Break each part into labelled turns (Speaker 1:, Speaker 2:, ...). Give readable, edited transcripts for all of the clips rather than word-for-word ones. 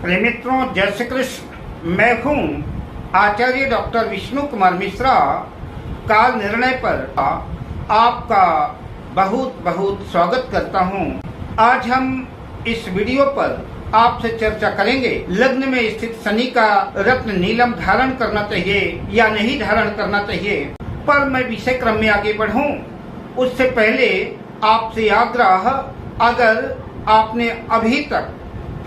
Speaker 1: प्रिय मित्रों, जय श्री कृष्ण। मैं हूँ आचार्य डॉक्टर विष्णु कुमार मिश्रा। काल निर्णय पर आपका बहुत बहुत स्वागत करता हूँ। आज हम इस वीडियो पर आपसे चर्चा करेंगे, लग्न में स्थित शनि का रत्न नीलम धारण करना चाहिए या नहीं धारण करना चाहिए। पर मैं विषय क्रम में आगे बढ़ूं उससे पहले आपसे आग्रह, अगर आपने अभी तक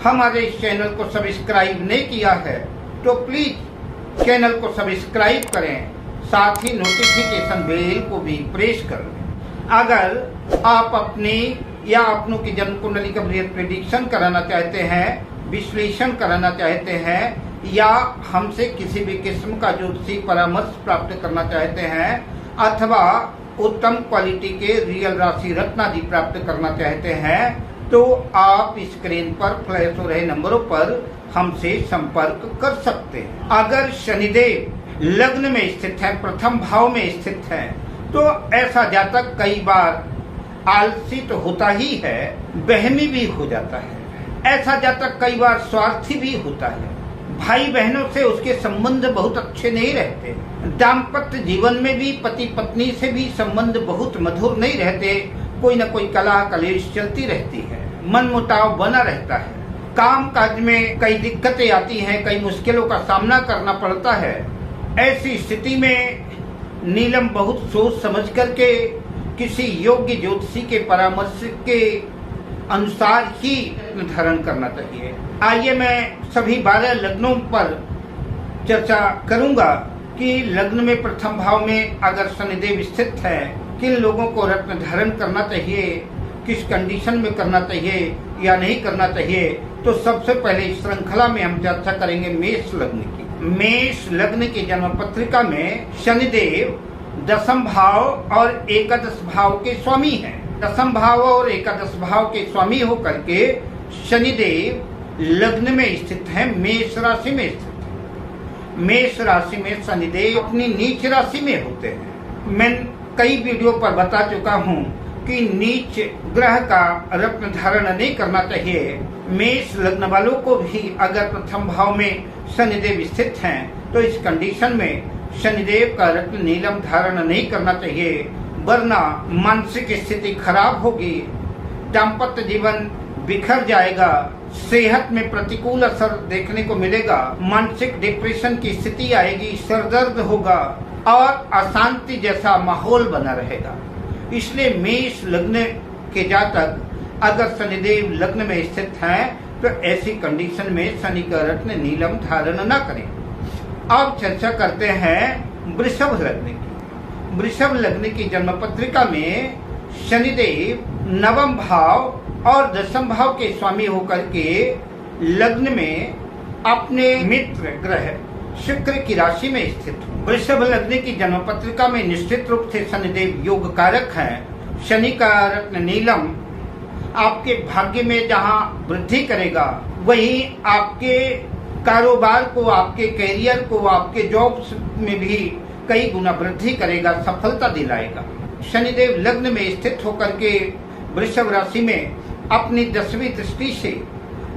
Speaker 1: हमारे इस चैनल को सब्सक्राइब नहीं किया है तो प्लीज चैनल को सब्सक्राइब करें, साथ ही नोटिफिकेशन बेल को भी प्रेस कर लें। अगर आप अपनी या अपनों की जन्म कुंडली का प्रेडिक्शन कराना चाहते हैं, विश्लेषण कराना चाहते हैं या हमसे किसी भी किस्म का ज्योतिषी परामर्श प्राप्त करना चाहते हैं अथवा उत्तम क्वालिटी के रियल राशि रत्न आदि प्राप्त करना चाहते हैं तो आप स्क्रीन पर फ्लैश हो रहे नंबरों पर हमसे संपर्क कर सकते हैं। अगर शनिदेव लग्न में स्थित है, प्रथम भाव में स्थित है, तो ऐसा जातक कई बार आलसी तो होता ही है, वहमी भी हो जाता है। ऐसा जातक कई बार स्वार्थी भी होता है। भाई बहनों से उसके संबंध बहुत अच्छे नहीं रहते। दाम्पत्य जीवन में भी पति पत्नी से भी संबंध बहुत मधुर नहीं रहते। कोई न कोई कलह कलेश चलती रहती है, मन मुटाव बना रहता है। काम काज में कई दिक्कतें आती हैं, कई मुश्किलों का सामना करना पड़ता है। ऐसी स्थिति में नीलम बहुत सोच समझ करके किसी योग्य ज्योतिषी के परामर्श के अनुसार ही धारण करना चाहिए। आइए मैं सभी 12 लग्नों पर चर्चा करूंगा कि लग्न में प्रथम भाव में अगर शनिदेव स्थित है, किन लोगों को रत्न धारण करना चाहिए, किस कंडीशन में करना चाहिए या नहीं करना चाहिए। तो सबसे पहले इस श्रृंखला में हम चर्चा करेंगे मेष लग्न की। मेष लग्न की जन्म पत्रिका में शनिदेव दशम भाव और एकादश भाव के स्वामी हैं। दशम भाव और एकादश भाव के स्वामी होकर के शनिदेव लग्न में स्थित है, मेष राशि में स्थित। मेष राशि में शनिदेव अपनी नीच राशि में होते हैं। मैं कई वीडियो पर बता चुका हूँ कि नीच ग्रह का रत्न धारण नहीं करना चाहिए। मेष लग्न वालों को भी अगर प्रथम भाव में शनिदेव स्थित हैं तो इस कंडीशन में शनिदेव का रत्न नीलम धारण नहीं करना चाहिए, वरना मानसिक स्थिति खराब होगी, दाम्पत्य जीवन बिखर जाएगा, सेहत में प्रतिकूल असर देखने को मिलेगा, मानसिक डिप्रेशन की स्थिति आएगी, सरदर्द होगा और अशांति जैसा माहौल बना रहेगा। इसलिए मेष लग्न के जातक अगर शनिदेव लग्न में स्थित हैं तो ऐसी कंडीशन में शनि का रत्न नीलम धारण न करें। अब चर्चा करते हैं वृषभ लग्न की। वृषभ लग्न की जन्म पत्रिका में शनिदेव नवम भाव और दशम भाव के स्वामी होकर के लग्न में अपने मित्र ग्रह शुक्र की राशि में स्थित हो। वृषभ लग्न की जन्म पत्रिका में निश्चित रूप से शनिदेव योग कारक हैं। शनि का रत्न नीलम आपके भाग्य में जहां वृद्धि करेगा, वहीं आपके कारोबार को, आपके कैरियर को, आपके जॉब्स में भी कई गुना वृद्धि करेगा, सफलता दिलाएगा। शनिदेव लग्न में स्थित होकर के वृषभ राशि में अपनी 10वीं दृष्टि से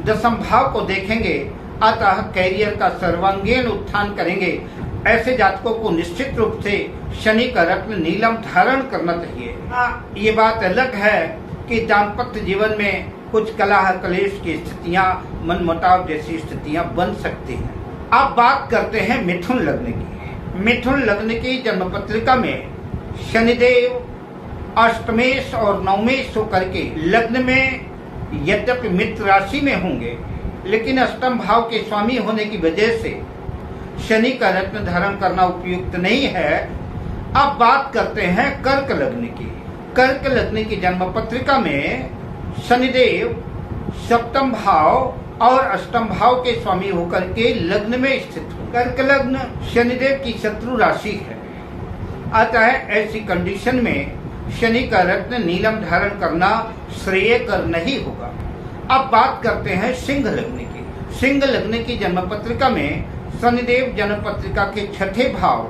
Speaker 1: दशम भाव को देखेंगे, अतः कैरियर का सर्वांगीण उत्थान करेंगे। ऐसे जातकों को निश्चित रूप से शनि का रत्न नीलम धारण करना चाहिए। ये बात अलग है कि दाम्पत्य जीवन में कुछ कलह कलेश की स्थितियां, मनमुटाव जैसी स्थितियां बन सकती हैं। अब बात करते हैं मिथुन लग्न की। मिथुन लग्न की जन्म पत्रिका में शनिदेव अष्टमेश और नवमेश होकर के लग्न में यद्यपि मित्र राशि में होंगे, लेकिन अष्टम भाव के स्वामी होने की वजह से शनि का रत्न धारण करना उपयुक्त नहीं है। अब बात करते हैं कर्क लग्न की। कर्क लग्न की जन्म पत्रिका में शनिदेव सप्तम भाव और अष्टम भाव के स्वामी होकर के लग्न में स्थित हो। कर्क लग्न शनिदेव की शत्रु राशि है, अतः ऐसी कंडीशन में शनि का रत्न नीलम धारण करना श्रेयकर नहीं होगा। अब बात करते हैं सिंह लग्न की। सिंह लग्न की जन्म पत्रिका में शनिदेव जन्म पत्रिका के छठे भाव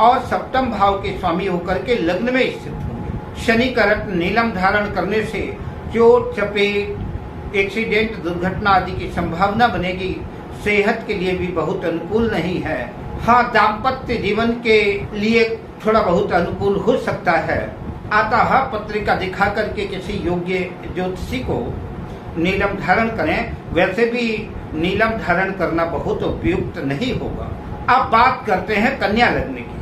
Speaker 1: और सप्तम भाव के स्वामी होकर के लग्न में स्थित होंगे। शनि का रत्न नीलम धारण करने से चोट चपेट, एक्सीडेंट, दुर्घटना आदि की संभावना बनेगी। सेहत के लिए भी बहुत अनुकूल नहीं है। हाँ, दाम्पत्य जीवन के लिए थोड़ा बहुत अनुकूल हो सकता है। अतः पत्रिका दिखा करके किसी योग्य ज्योतिषी को नीलम धारण करें। वैसे भी नीलम धारण करना बहुत उपयुक्त नहीं होगा। अब बात करते हैं कन्या लग्न की।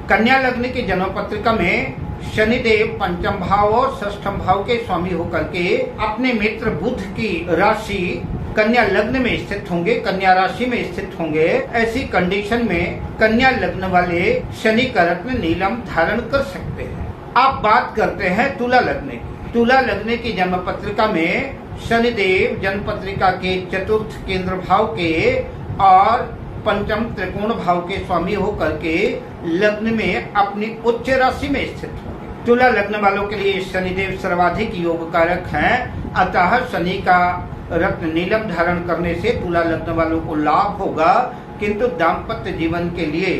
Speaker 1: कन्या लग्न की जन्म पत्रिका में शनिदेव पंचम भाव और षष्ठम भाव के स्वामी होकर के अपने मित्र बुध की राशि कन्या लग्न में स्थित होंगे, कन्या राशि में स्थित होंगे। ऐसी कंडीशन में कन्या लग्न वाले शनि का रत्न नीलम धारण कर सकते हैं। अब बात करते हैं तुला लग्न की। तुला लग्न की जन्म पत्रिका में शनिदेव जन्म पत्रिका के चतुर्थ केंद्र भाव के और पंचम त्रिकोण भाव के स्वामी होकर के लग्न में अपनी उच्च राशि में स्थित होंगे। तुला लग्न वालों के लिए शनिदेव सर्वाधिक योग कारक हैं। अतः शनि का रत्न नीलम धारण करने से तुला लग्न वालों को लाभ होगा, किंतु दाम्पत्य जीवन के लिए,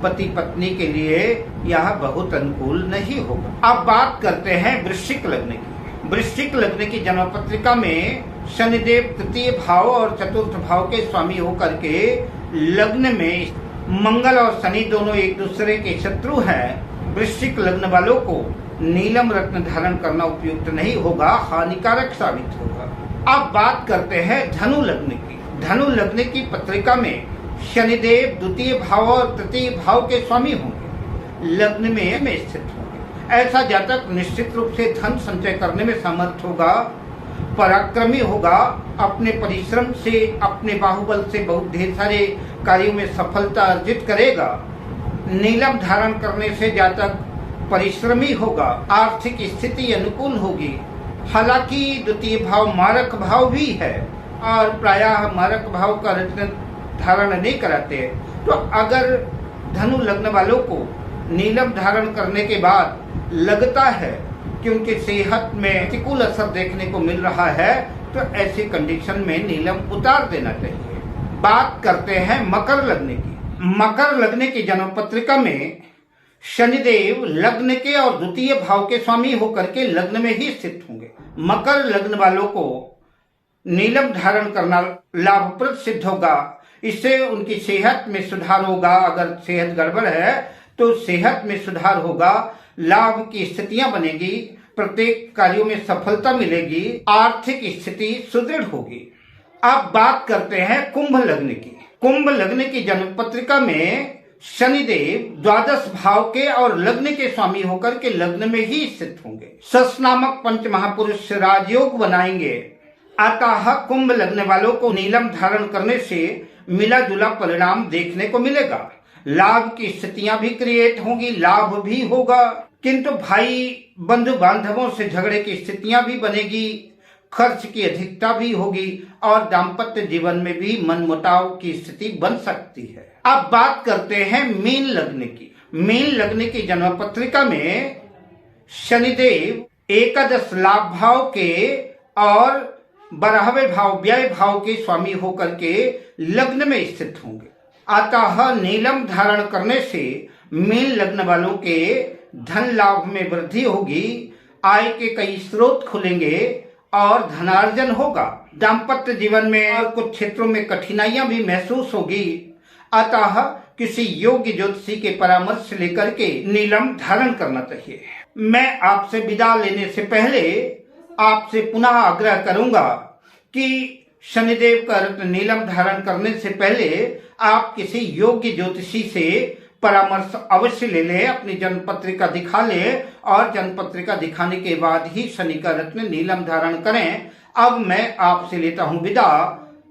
Speaker 1: पति पत्नी के लिए यह बहुत अनुकूल नहीं होगा। अब बात करते हैं वृश्चिक लग्न की। वृश्चिक लग्न की जन्म पत्रिका में शनिदेव तृतीय भाव और चतुर्थ भाव के स्वामी होकर के लग्न में, मंगल और शनि दोनों एक दूसरे के शत्रु हैं। वृश्चिक लग्न वालों को नीलम रत्न धारण करना उपयुक्त नहीं होगा, हानिकारक साबित होगा। अब बात करते हैं धनु लग्न की। धनु लग्न की पत्रिका में शनिदेव द्वितीय भाव और तृतीय भाव के स्वामी होंगे, लग्न में स्थित होंगे। ऐसा जातक निश्चित रूप से धन संचय करने में समर्थ होगा, पराक्रमी होगा, अपने परिश्रम से, अपने बाहुबल से बहुत ढेर सारे कार्यों में सफलता अर्जित करेगा। नीलम धारण करने से जातक परिश्रमी होगा, आर्थिक स्थिति अनुकूल होगी। हालांकि द्वितीय भाव मारक भाव भी है और प्रायः मारक भाव का रत्न धारण नहीं कराते, तो अगर धनु लग्न वालों को नीलम धारण करने के बाद लगता है कि उनकी सेहत में प्रतिकूल असर देखने को मिल रहा है, तो ऐसी कंडीशन में नीलम उतार देना चाहिए। बात करते हैं मकर लग्न की। मकर लग्न की जन्म पत्रिका में शनिदेव लग्न के और द्वितीय भाव के स्वामी होकर के लग्न में ही स्थित होंगे। मकर लग्न वालों को नीलम धारण करना लाभप्रद सिद्ध होगा। इससे उनकी सेहत में सुधार होगा। अगर सेहत गड़बड़ है तो सेहत में सुधार होगा, लाभ की स्थितियां बनेगी, प्रत्येक कार्यों में सफलता मिलेगी, आर्थिक स्थिति सुदृढ़ होगी। अब बात करते हैं कुंभ लग्न की। कुंभ लग्न की जन्म पत्रिका में शनिदेव द्वादश भाव के और लग्न के स्वामी होकर के लग्न में ही स्थित होंगे। सस नामक पंच महापुरुष राजयोग बनाएंगे। अतः कुंभ लग्न वालों को नीलम धारण करने से मिला जुला परिणाम देखने को मिलेगा। लाभ की स्थितियां भी क्रिएट होंगी, लाभ भी होगा, किंतु भाई बंधु बांधवों से झगड़े की स्थितियां भी बनेगी, खर्च की अधिकता भी होगी और दाम्पत्य जीवन में भी मनमुटाव की स्थिति बन सकती है। अब बात करते हैं मीन लग्न की। मीन लग्न की जन्म पत्रिका में शनिदेव एकादश लाभ भाव के और 12वें भाव व्यय भाव के स्वामी होकर के लग्न में स्थित होंगे। अतः नीलम धारण करने से मीन लग्न वालों के धन लाभ में वृद्धि होगी, आय के कई स्रोत खुलेंगे और धनार्जन होगा। दाम्पत्य जीवन में और कुछ क्षेत्रों में कठिनाइयां भी महसूस होगी। अतः किसी योग्य ज्योतिषी के परामर्श लेकर के नीलम धारण करना चाहिए। मैं आपसे विदा लेने से पहले आपसे पुनः आग्रह करूंगा कि शनिदेव का रत्न नीलम धारण करने से पहले आप किसी योग्य ज्योतिषी से परामर्श अवश्य ले लें, अपनी जन्म पत्रिका दिखा लें और जन्म पत्रिका दिखाने के बाद ही शनि का रत्न नीलम धारण करें। अब मैं आपसे लेता हूं विदा,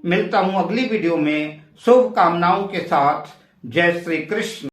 Speaker 1: मिलता हूं अगली वीडियो में शुभकामनाओं के साथ। जय श्री कृष्ण।